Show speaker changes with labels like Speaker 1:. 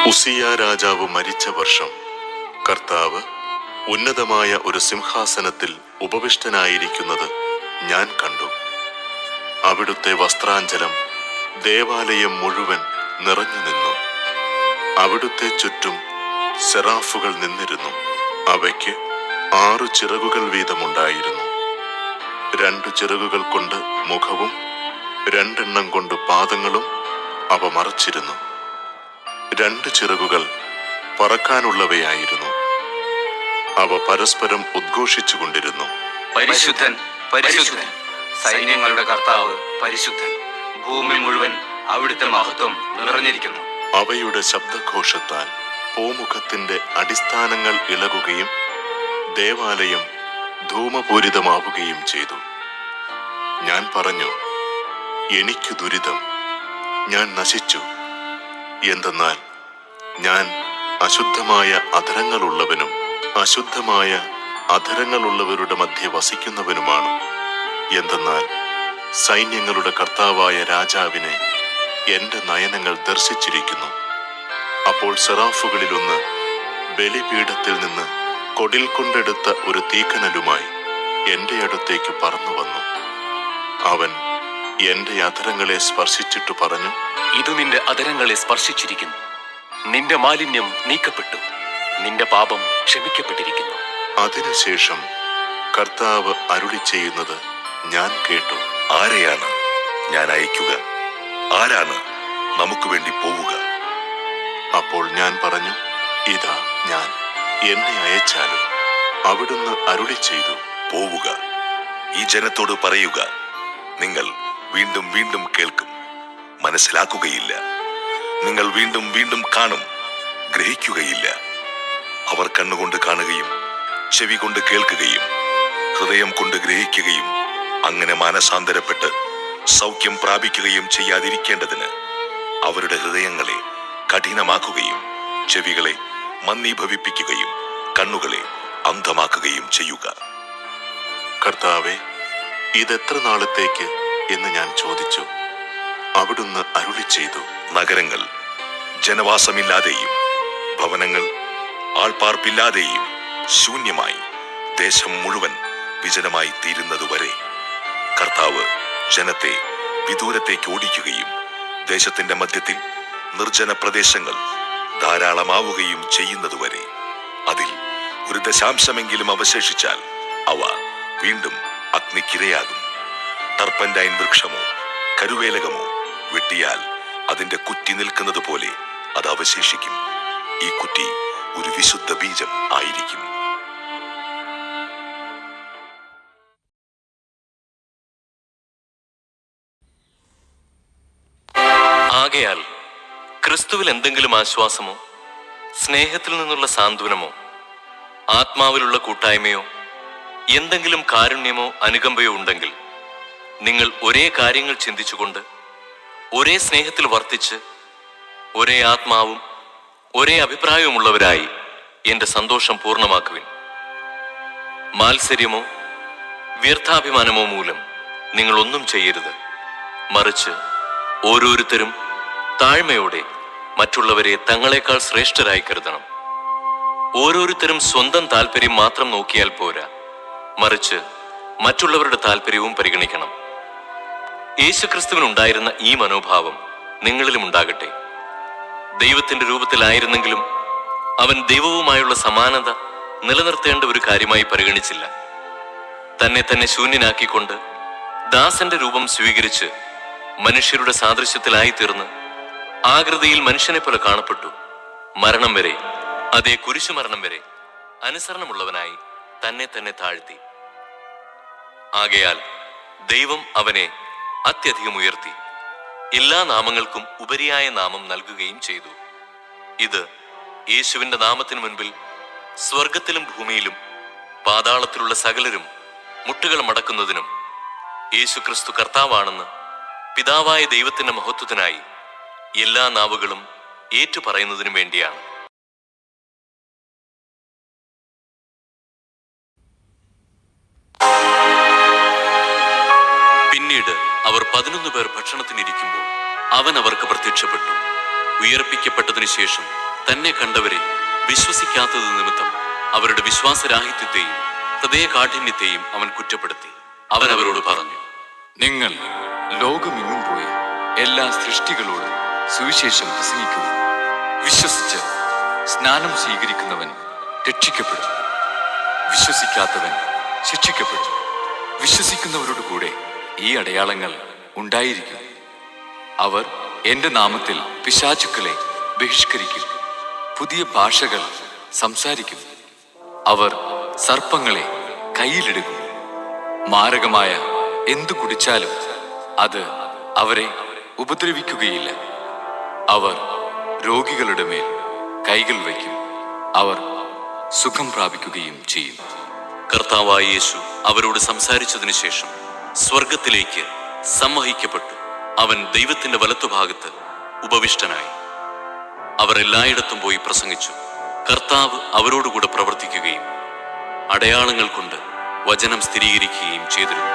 Speaker 1: ഉസിയ രാജാവ് മരിച്ച വർഷം കർത്താവ് ഉന്നതമായ ഒരു സിംഹാസനത്തിൽ ഉപവിഷ്ടനായിരിക്കുന്നത് ഞാൻ കണ്ടു. അവിടുത്തെ വസ്ത്രാഞ്ചലം ദേവാലയം മുഴുവൻ നിറഞ്ഞു നിന്നു. അവിടുത്തെ ചുറ്റും സെറാഫുകൾ നിന്നിരുന്നു. അവയ്ക്ക് 6 ചിറകുകൾ വീതമുണ്ടായിരുന്നു. 2 ചിറകുകൾ കൊണ്ട് മുഖവും 2 എണ്ണം കൊണ്ട് പാദങ്ങളും അവ മറച്ചിരുന്നു. 2 ചിറകുകൾ പറക്കാനുള്ളവയായിരുന്നു. അവ പരസ്പരം ഉദ്ഘോഷിച്ചുകൊണ്ടിരുന്നു,
Speaker 2: പരിശുദ്ധൻ, പരിശുദ്ധൻ, സൈന്യങ്ങളുടെ കർത്താവ് പരിശുദ്ധൻ, ഭൂമി മുഴുവൻ അവിടുത്തെ മഹത്വം നിറഞ്ഞിരിക്കുന്നു.
Speaker 1: അവയുടെ ശബ്ദഘോഷത്താൽ പൂമുഖത്തിന്റെ അടിസ്ഥാനങ്ങൾ ഇളകുകയും ദേവാലയം ധൂമപൂരിതമാവുകയും ചെയ്തു. ഞാൻ പറഞ്ഞു, എനിക്ക് ദുരിതം, ഞാൻ നശിച്ചു. എന്തെന്നാൽ ഞാൻ അശുദ്ധമായ അധരങ്ങളുള്ളവനും അശുദ്ധമായ അധരങ്ങളുള്ളവരുടെ മധ്യ വസിക്കുന്നവനുമാണ്. എന്തെന്നാൽ സൈന്യങ്ങളുടെ കർത്താവായ രാജാവിനെ എന്റെ നയനങ്ങൾ ദർശിച്ചിരിക്കുന്നു. അപ്പോൾ സെറാഫുകളിലൊന്ന് ബലിപീഠത്തിൽ നിന്ന് കൊടിൽ കൊണ്ടെടുത്ത ഒരു തീക്കനലുമായി എന്റെ അടുത്തേക്ക് പറന്നു വന്നു. അവൻ എന്റെ അധരങ്ങളെ സ്പർശിച്ചിട്ട് പറഞ്ഞു,
Speaker 3: ഇത് നിന്റെ അധരങ്ങളെ സ്പർശിച്ചിരിക്കുന്നു. നിന്റെ മാലിന്യം നീക്കപ്പെട്ടു, നിന്റെ പാപം ക്ഷമിക്കപ്പെട്ടിരിക്കുന്നു.
Speaker 1: അതിനുശേഷം കർത്താവ് അരുളി ചെയ്യുന്നത് ഞാൻ കേട്ടു.
Speaker 4: ആരെയാണ് ഞാൻ അയക്കുക? ആരാണ് നമുക്ക് വേണ്ടി പോവുക?
Speaker 1: അപ്പോൾ ഞാൻ പറഞ്ഞു, ഇതാ ഞാൻ, എന്നെ അയച്ചാലും. അവിടുന്ന് അരുളി ചെയ്തു,
Speaker 4: പോവുക, ഈ ജനത്തോട് പറയുക, നിങ്ങൾ വീണ്ടും വീണ്ടും കേൾക്കും, മനസ്സിലാക്കുകയില്ല. നിങ്ങൾ വീണ്ടും വീണ്ടും കാണും, ഗ്രഹിക്കുകയില്ല. അവർ കണ്ണുകൊണ്ട് കാണുകയും ചെവി കൊണ്ട് കേൾക്കുകയും ഹൃദയം കൊണ്ട് ഗ്രഹിക്കുകയും അങ്ങനെ മാനസാന്തരപ്പെട്ട് സൗഖ്യം പ്രാപിക്കുകയും ചെയ്യാതിരിക്കേണ്ടതിന് അവരുടെ ഹൃദയങ്ങളെ കഠിനമാക്കുകയും ചെവികളെ മന്ദീഭവിപ്പിക്കുകയും കണ്ണുകളെ അന്ധമാക്കുകയും ചെയ്യുക.
Speaker 1: കർത്താവേ, ഇതെത്ര നാളത്തേക്ക് എന്ന് ഞാൻ ചോദിച്ചു. അവിടുന്ന് അരുളി ചെയ്തു,
Speaker 4: നഗരങ്ങൾ ജനവാസമില്ലാതെയും ഭവനങ്ങൾ ആൾപ്പാർപ്പില്ലാതെയും ശൂന്യമായി ദേശം മുഴുവൻ വിജനമായി തീരുന്നതുവരെ, കർത്താവ് ജനത്തെ വിദൂരത്തേക്ക് ഓടിക്കുകയും ദേശത്തിന്റെ മധ്യത്തിൽ നിർജ്ജന പ്രദേശങ്ങൾ ധാരാളമാവുകയും ചെയ്യുന്നതുവരെ, അതിൽ 1% അവശേഷിച്ചാൽ അവ വീണ്ടും അഗ്നിക്കിരയാകും. ടർപ്പന്റൈൻ വൃക്ഷമോ കരുവേലകമോ വെട്ടിയാൽ അതിന്റെ കുറ്റി നിൽക്കുന്നത് പോലെ അത് അവശേഷിക്കും. ഈ കുറ്റി ഒരു വിശുദ്ധ ബീജം ആയിരിക്കും.
Speaker 3: ആകയാൽ ക്രിസ്തുവിൽ എന്തെങ്കിലും ആശ്വാസമോ സ്നേഹത്തിൽ നിന്നുള്ള സാന്ത്വനമോ ആത്മാവിലുള്ള കൂട്ടായ്മയോ എന്തെങ്കിലും കാരുണ്യമോ അനുകമ്പയോ ഉണ്ടെങ്കിൽ നിങ്ങൾ ഒരേ കാര്യങ്ങൾ ചിന്തിച്ചുകൊണ്ട് ഒരേ സ്നേഹത്തിൽ വർത്തിച്ച് ഒരേ ആത്മാവും ഒരേ അഭിപ്രായവുമുള്ളവരായി എന്റെ സന്തോഷം പൂർണ്ണമാക്കുവിൻ. മാത്സര്യമോ വ്യർത്ഥാഭിമാനമോ മൂലം നിങ്ങൾ ഒന്നും ചെയ്യരുത്. മറിച്ച് ഓരോരുത്തരും താഴ്മയോടെ മറ്റുള്ളവരെ തങ്ങളെക്കാൾ ശ്രേഷ്ഠരായി കരുതണം. ഓരോരുത്തരും സ്വന്തം താല്പര്യം മാത്രം നോക്കിയാൽ പോരാ, മറിച്ച് മറ്റുള്ളവരുടെ താല്പര്യവും പരിഗണിക്കണം. യേശുക്രിസ്തുവിനുണ്ടായിരുന്ന ഈ മനോഭാവം നിങ്ങളിലും ഉണ്ടാകട്ടെ. ദൈവത്തിന്റെ രൂപത്തിലായിരുന്നെങ്കിലും അവൻ ദൈവവുമായുള്ള സമാനത നിലനിർത്തേണ്ട ഒരു കാര്യമായി പരിഗണിച്ചില്ല. തന്നെ തന്നെ ശൂന്യനാക്കിക്കൊണ്ട് ദാസന്റെ രൂപം സ്വീകരിച്ച് മനുഷ്യരുടെ സാദൃശ്യത്തിലായി തീർന്ന് ആകൃതിയിൽ മനുഷ്യനെ പോലെ കാണപ്പെട്ടു. മരണം വരെ, അതേ കുരിശുമരണം വരെ അനുസരണമുള്ളവനായി തന്നെ തന്നെ താഴ്ത്തി. ആകയാൽ ദൈവം അവനെ അത്യധികം ഉയർത്തി എല്ലാ നാമങ്ങൾക്കും ഉപരിയായ നാമം നൽകുകയും ചെയ്തു. ഇത് യേശുവിന്റെ നാമത്തിനു മുൻപിൽ സ്വർഗത്തിലും ഭൂമിയിലും പാതാളത്തിലുള്ള സകലരും മുട്ടുകൾ മടക്കുന്നതിനും യേശുക്രിസ്തു കർത്താവാണെന്ന് പിതാവായ ദൈവത്തിന്റെ മഹത്വത്തിനായി എല്ലാ നാവുകളും ഏറ്റുപറയുന്നതിനും വേണ്ടിയാണ്. പിന്നീട് അവർ 11 പേർ ഭക്ഷണത്തിനിരിക്കുമ്പോൾ അവൻ അവർക്ക് പ്രത്യക്ഷപ്പെട്ടു. ഉയർപ്പിക്കപ്പെട്ടതിനു ശേഷം തന്നെ കണ്ടവരെ വിശ്വസിക്കാത്തത് നിമിത്തം അവരുടെ വിശ്വാസരാഹിത്യത്തെയും ഹൃദയകാഠിന്യത്തെയും അവൻ കുറ്റപ്പെടുത്തി. അവൻ അവരോട് പറഞ്ഞു,
Speaker 5: നിങ്ങൾ ലോകമെങ്ങും പോയി എല്ലാ സൃഷ്ടികളോടും സുവിശേഷം പ്രസംഗിക്കുക. വിശ്വസിച്ച് സ്നാനം സ്വീകരിക്കുന്നവൻ രക്ഷിക്കപ്പെടും, വിശ്വസിക്കാത്തവൻ ശിക്ഷിക്കപ്പെടും. വിശ്വസിക്കുന്നവരോട് കൂടെ ഈ അടയാളങ്ങൾ ഉണ്ടായിരിക്കും. അവർ എന്റെ നാമത്തിൽ പിശാചുക്കളെ ബഹിഷ്കരിക്കും, പുതിയ ഭാഷകൾ സംസാരിക്കും, അവർ സർപ്പങ്ങളെ കയ്യിലെടുക്കും, മാരകമായ എന്തു കുടിച്ചാലും അത് അവരെ ഉപദ്രവിക്കുകയില്ല. അവർ രോഗികളുടെ മേൽ കൈകൾ വയ്ക്കും, അവർ സുഖം പ്രാപിക്കുകയും ചെയ്യും.
Speaker 3: കർത്താവായ യേശു അവരോട് സംസാരിച്ചതിനു ശേഷം സ്വർഗത്തിലേക്ക് സമ്മോഹിക്കപ്പെട്ടു. അവൻ ദൈവത്തിന്റെ വലത്തുഭാഗത്ത് ഉപവിഷ്ടനായി. അവർ എല്ലായിടത്തും പോയി പ്രസംഗിച്ചു. കർത്താവ് അവരോടുകൂടെ പ്രവർത്തിക്കുകയും അടയാളങ്ങൾ കൊണ്ട് വചനം സ്ഥിരീകരിക്കുകയും ചെയ്തിരുന്നു.